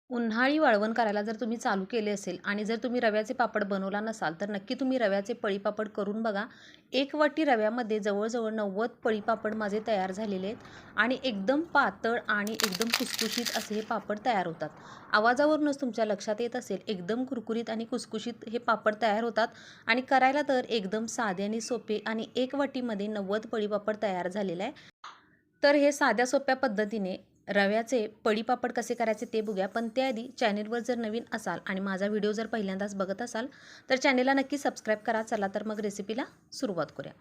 उन्हाळी वाळवण करायला जर तुम्ही चालू केले असेल आणि जर तुम्ही रव्याचे पापड बनवला नसाल तर नक्की तुम्ही रव्याचे पळीपापड करून बघा. एक वाटी रव्यामध्ये जवळजवळ 90 पळीपापड माझे तयार झालेले आहेत आणि एकदम पातळ आणि एकदम खुसखुशीत असे हे पापड तयार होतात. आवाजावरूनच तुमच्या लक्षात येत असेल एकदम कुरकुरीत आणि खुसखुशीत हे पापड तयार होतात आणि करायला तर एकदम साधे आणि सोपे आणि एक वाटीमध्ये 90 पळीपापड तयार झालेले आहे. तर हे साध्या सोप्या पद्धतीने रव्याचे पळीपापड कसे करायचे ते बघूया. पण त्याआधी चॅनेलवर जर नवीन असाल आणि माझा व्हिडिओ जर पहिल्यांदाच बघत असाल तर चॅनेलला नक्की सबस्क्राईब करा. चला तर मग रेसिपीला सुरुवात करूया.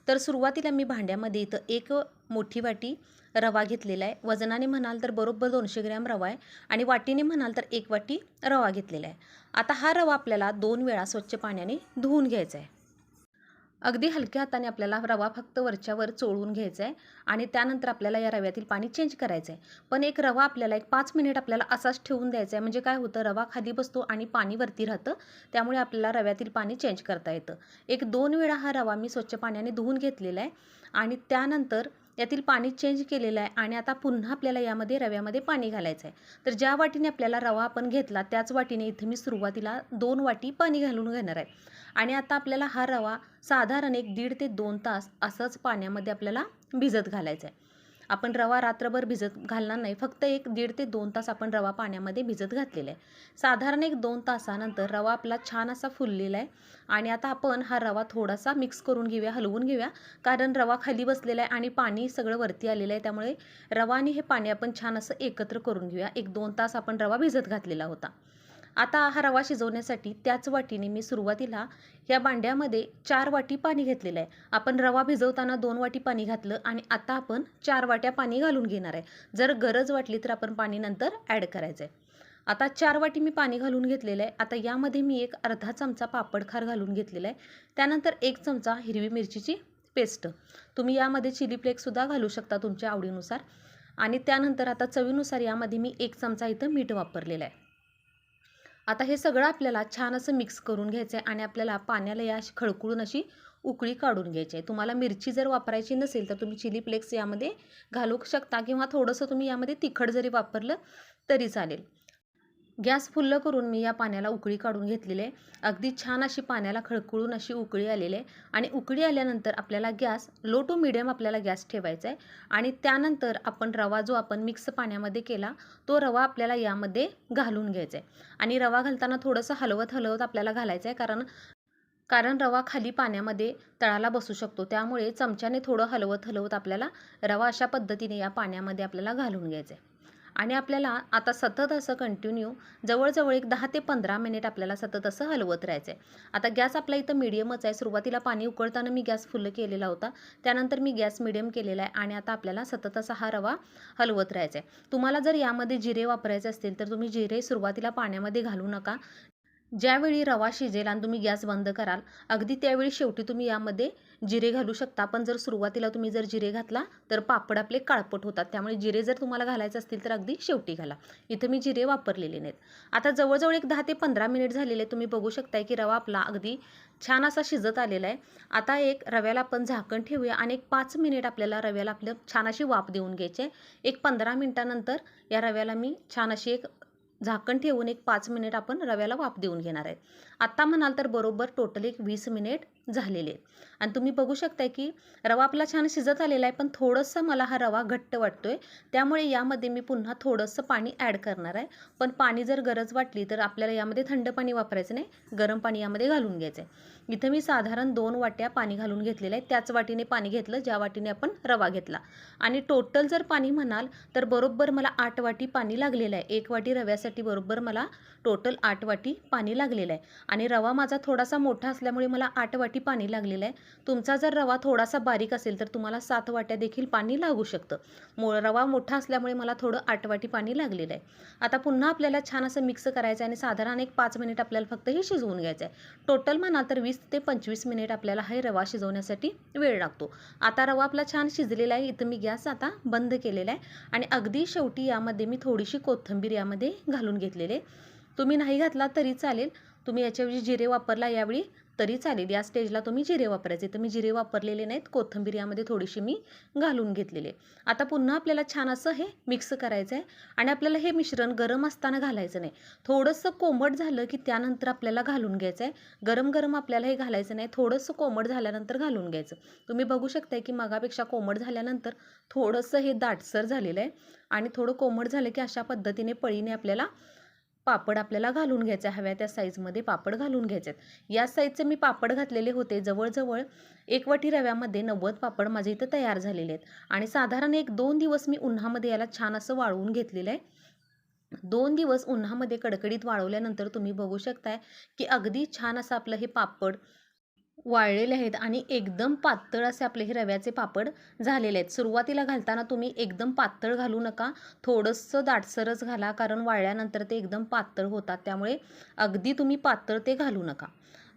तर सुरुवातीला मी भांड्यामध्ये इथं एक मोठी वाटी रवा घेतलेला आहे. वजनाने म्हणाल तर बरोबर 200 ग्रॅम रवा आहे आणि वाटीने म्हणाल तर एक वाटी रवा घेतलेला आहे. आता हा रवा आपल्याला 2 वेळा स्वच्छ पाण्याने धुवून घ्यायचा आहे. अगदी हलक्या हाताने आपल्याला रवा फक्त वरच्यावर चोळून घ्यायचा आहे आणि त्यानंतर आपल्याला या रव्यातील पाणी चेंज करायचं आहे. पण एक रवा आपल्याला एक 5 मिनिट आपल्याला असाच ठेवून द्यायचा आहे. म्हणजे काय होतं, रवा खाली बसतो आणि पाणी वरती राहतं. त्यामुळे आपल्याला रव्यातील पाणी चेंज करता येतं. एक 2 वेळा हा रवा मी स्वच्छ पाण्याने धुवून घेतलेला आहे आणि त्यानंतर यातील पाणी चेंज केलेलं आहे आणि आता पुन्हा आपल्याला यामध्ये रव्यामध्ये पाणी घालायचं आहे. तर ज्या वाटीने आपल्याला रवा आपण घेतला त्याच वाटीने इथे मी सुरुवातीला 2 वाटी पाणी घालून घेणार आहे. आणि आता आपल्याला हा रवा साधारण एक 1.5 ते 2 तास असंच पाण्यामध्ये आपल्याला भिजत घालायचा आहे. आपण रवा रात्रभर भिजत घालणार नाही, फक्त एक 1.5 ते 2 तास आपण रवा पाण्यामध्ये भिजत घातलेला आहे. साधारण एक 2 तासानंतर रवा आपला छान असा फुललेला आहे आणि आता आपण हा रवा थोडासा मिक्स करून घेऊया, हलवून घेऊया. कारण रवा खाली बसलेला आहे आणि पाणी सगळं वरती आलेलं आहे. त्यामुळे रवा आणि हे पाणी आपण छान असं एकत्र करून घेऊया. एक 2 तास आपण रवा भिजत घातलेला होता. आता हा रवा शिजवण्यासाठी त्याच वाटीने मी सुरुवातीला या भांड्यामध्ये 4 वाटी पाणी घेतलेलं आहे. आपण रवा भिजवताना 2 वाटी पाणी घातलं आणि आता आपण 4 वाट्या पाणी घालून घेणार आहे. जर गरज वाटली तर आपण पाणी नंतर ॲड करायचं आहे. आता 4 वाटी मी पाणी घालून घेतलेलं आहे. आता यामध्ये मी एक अर्धा चमचा पापडखार घालून घेतलेला आहे. त्यानंतर 1 चमचा हिरवी मिरचीची पेस्ट. तुम्ही यामध्ये चिली फ्लेक्ससुद्धा घालू शकता तुमच्या आवडीनुसार. आणि त्यानंतर आता चवीनुसार यामध्ये मी 1 चमचा इथं मीठ वापरलेलं आहे. आता हे सगळं आपल्याला छान असं मिक्स करून घ्यायचं आहे आणि आपल्याला पाण्याला या अशी खळखळून अशी उकळी काढून घ्यायची आहे. तुम्हाला मिरची जर वापरायची नसेल तर तुम्ही चिली फ्लेक्स यामध्ये घालू शकता किंवा थोडंसं तुम्ही यामध्ये तिखट जरी वापरलं तरी चालेल. गॅस फुल्ल करून मी या पाण्याला उकळी काढून घेतलेली आहे. अगदी छान अशी पाण्याला खळखळून अशी उकळी आलेली आहे आणि उकळी आल्यानंतर आपल्याला गॅस लो टू मीडियम आपल्याला गॅस ठेवायचा आहे आणि त्यानंतर आपण रवा जो आपण मिक्स पाण्यामध्ये केला तो रवा आपल्याला यामध्ये घालून घ्यायचा आहे आणि रवा घालताना थोडंसं हलवत हलवत आपल्याला घालायचं आहे. कारण कारण रवा खाली पाण्यामध्ये तळाला बसू शकतो. त्यामुळे चमच्याने थोडं हलवत हलवत आपल्याला रवा अशा पद्धतीने या पाण्यामध्ये आपल्याला घालून घ्यायचं आहे. आणि आपल्याला आता सतत असं कंटिन्यू जवळजवळ एक 10 ते 15 मिनिट आपल्याला सतत असं हलवत राहायचं आहे. आता गॅस आपला इथं मीडियमच आहे. सुरुवातीला पाणी उकळताना मी गॅस फुल केलेला होता. त्यानंतर मी गॅस मीडियम केलेला आहे आणि आता आपल्याला सतत असा हा रवा हलवत राहायचा आहे. तुम्हाला जर यामध्ये जिरे वापरायचे असतील तर तुम्ही जिरे सुरुवातीला पाण्यामध्ये घालू नका. ज्यावेळी रवा शिजेल आणि तुम्ही गॅस बंद कराल अगदी त्यावेळी शेवटी तुम्ही यामध्ये जिरे घालू शकता. पण जर सुरुवातीला तुम्ही जर जिरे घातला तर पापड आपले काळपट होतात. त्यामुळे जिरे जर तुम्हाला घालायचे असतील तर अगदी शेवटी घाला. इथं मी जिरे वापरलेले नाहीत. आता जवळजवळ एक 10 ते 15 मिनिट झालेले तुम्ही बघू शकताय की रवा आपला अगदी छान असा शिजत आलेला आहे. आता एक रव्याला आपण झाकण ठेवूया आणि एक 5 मिनिट आपल्याला रव्याला आपलं छान अशी वाफ देऊन घ्यायची आहे. एक 15 मिनिटानंतर या रव्याला मी छान अशी एक झाकण ठेवून एक 5 मिनिट आपण रव्याला वाफ देऊन घेणार आहे. आत्ता म्हणाल तर बरोबर टोटल एक 20 मिनिट झालेले आहेत आणि तुम्ही बघू शकताय की रवा आपला छान शिजत आलेला आहे. पण थोडंसं मला हा रवा घट्ट वाटतोय. त्यामुळे यामध्ये मी पुन्हा थोडंसं पाणी ॲड करणार आहे. पण पाणी जर गरज वाटली तर आपल्याला यामध्ये थंड पाणी वापरायचं नाही, गरम पाणी यामध्ये घालून घ्यायचं आहे. इथं मी साधारण 2 वाट्या पाणी घालून घेतलेलं आहे. त्याच वाटीने पाणी घेतलं ज्या वाटीने आपण रवा घेतला आणि टोटल जर पाणी म्हणाल तर बरोबर मला 8 वाटी पाणी लागलेलं आहे. 1 वाटी रव्यासाठी बरोबर मला टोटल 8 वाटी पाणी लागलेलं आहे आणि रवा माझा थोडासा मोठा असल्यामुळे मला 8 वाटी पाणी लागलेलं आहे. तुमचा जर रवा थोडासा बारीक असेल तर तुम्हाला 7 वाट्या देखील पाणी लागू शकतं. रवा मोठा असल्यामुळे मला थोडं 8 वाटी पाणी लागलेलं आहे. आता पुन्हा आपल्याला छान असं मिक्स करायचं आहे आणि साधारण एक 5 मिनिट आपल्याला फक्त हे शिजवून घ्यायचं आहे. टोटल म्हणाल तर 20 ते 25 मिनिट आपल्याला हे रवा शिजवण्यासाठी वेळ लागतो. आता रवा आपला छान शिजलेला आहे. इथं मी गॅस आता बंद केलेला आहे आणि अगदी शेवटी यामध्ये मी थोडीशी कोथिंबीर यामध्ये घालून घेतलेले. तुम्ही नाही घातला तरी चालेल. तुम्ही याच्याऐवजी जिरे वापरला यावेळी तरी चालेल. या स्टेजला तुम्ही जिरे वापरायचे. तर मी जिरे वापरलेले नाहीत. कोथिंबीर यामध्ये थोडीशी मी घालून घेतलेली आहे. आता पुन्हा आपल्याला छान असं हे मिक्स करायचं आहे आणि आपल्याला हे मिश्रण गरम असताना घालायचं नाही. थोडंसं कोमट झालं की त्यानंतर आपल्याला घालून घ्यायचं आहे. गरम गरम आपल्याला हे घालायचं नाही. थोडंसं कोमट झाल्यानंतर घालून घ्यायचं. तुम्ही बघू शकताय की मगापेक्षा कोमट झाल्यानंतर थोडंसं हे दाटसर झालेलं आहे आणि थोडं कोमट झालं की अशा पद्धतीने पळीने आपल्याला पापड आपल्याला घालून घ्यायचे. हव्या त्या साईजमध्ये पापड घालून घ्यायचे. या साईजचे मी पापड घातलेले होते. जवळजवळ 1 वाटी रव्यामध्ये 90 पापड माझे इथं तयार झालेले आहेत आणि साधारण 1-2 दिवस मी उन्हामध्ये याला छान असं वाळवून घेतलेलं आहे. 2 दिवस उन्हामध्ये कडकडीत वाळवल्यानंतर तुम्ही बघू शकताय की अगदी छान असं आपलं हे पापड वाळलेले आहेत आणि एकदम पातळ असे आपले हे रव्याचे पापड झालेले आहेत. सुरुवातीला घालताना तुम्ही एकदम पातळ घालू नका. थोडंसं दाटसरच घाला, कारण वाळल्यानंतर ते एकदम पातळ होतात. त्यामुळे अगदी तुम्ही पातळ ते घालू नका.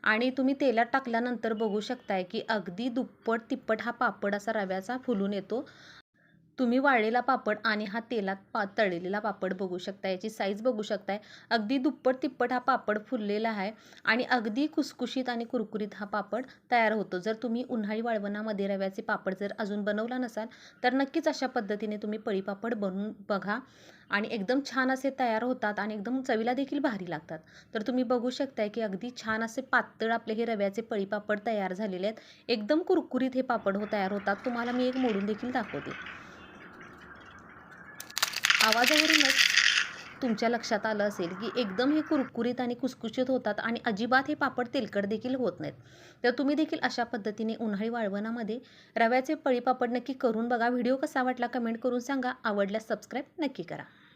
आणि तुम्ही तेलात टाकल्यानंतर बघू शकताय की अगदी दुप्पट तिप्पट हा पापड असा रव्याचा फुलून येतो. तुम्ही वाळलेला पापड आणि हा तेलात तळलेला पापड बघू शकता. याची साईज बघू शकताय. अगदी दुप्पट तिप्पट हा पापड फुललेला आहे आणि अगदी खुसखुशीत आणि कुरकुरीत हा पापड तयार होतो. जर तुम्ही उन्हाळी वाळवणामध्ये रव्याचे पापड जर अजून बनवला नसाल तर नक्कीच अशा पद्धतीने तुम्ही पळीपापड बनवून बघा आणि एकदम छान असे तयार होतात आणि एकदम चवीला देखील भारी लागतात. तर तुम्ही बघू शकताय की अगदी छान असे पातळ आपले हे रव्याचे पळीपापड तयार झालेले आहेत. एकदम कुरकुरीत हे पापड तयार होतात. तुम्हाला मी एक मोडून देखील दाखवते. आवाजावरूनच तुमच्या लक्षात आलं असेल की एकदम हे कुरकुरीत आणि खुसखुशीत होतात आणि अजिबात हे पापड तेलकट देखील होत नाहीत. तर तुम्ही देखील अशा पद्धतीने उन्हाळी वाळवणामध्ये रव्याचे पळीपापड नक्की करून बघा. व्हिडिओ कसा वाटला कमेंट करून सांगा. आवडल्यास सबस्क्राईब नक्की करा.